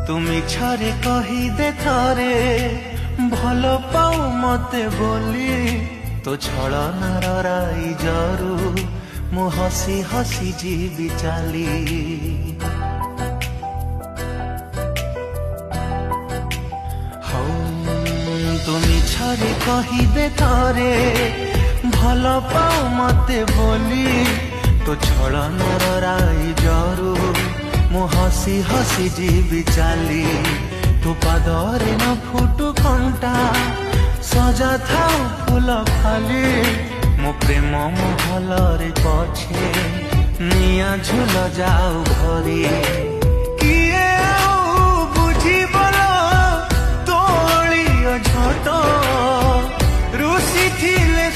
তুমি ছাড়ে কহি দে থরে ভাল পাও মতে বলি তো ছলনার রাই জরু মু হসি হসি ଯିବି চালি হৌ তুমি ছাড়ে কহি দে থরে ভাল পাও মতে বলি তো ছলনার রাই জরু মু হসি হসি ଯିବି চালি তু পাদরে ন ফুটু ঘণ্টা সজা থাও ফুল খালি মো প্রেম মহলরে পছে নিয়া ঝুল যাও ঘরে কিয়ে আউ বুঝিবল তোড়িও ঝট রুষি থিলে